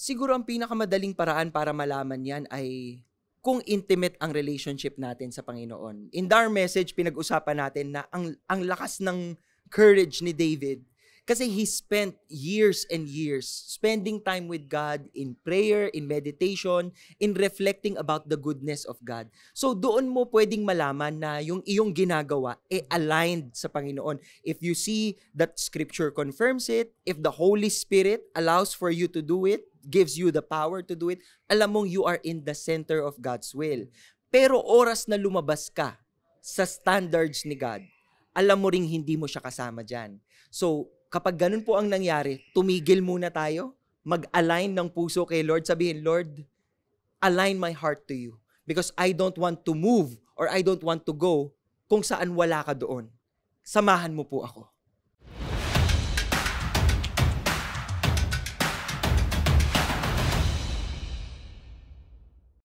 Siguro ang pinakamadaling paraan para malaman yan ay kung intimate ang relationship natin sa Panginoon. In our message, pinag-usapan natin na ang lakas ng courage ni David kasi he spent years and years spending time with God in prayer, in meditation, in reflecting about the goodness of God. So doon mo pwedeng malaman na yung iyong ginagawa aligned sa Panginoon. If you see that Scripture confirms it, if the Holy Spirit allows for you to do it, gives you the power to do it, alam mong you are in the center of God's will. Pero oras na lumabas ka sa standards ni God, alam mo ring hindi mo siya kasama dyan. So, kapag ganun po ang nangyari, tumigil muna tayo, mag-align ng puso kay Lord, sabihin, Lord, align my heart to you because I don't want to move or I don't want to go kung saan wala ka doon. Samahan mo po ako.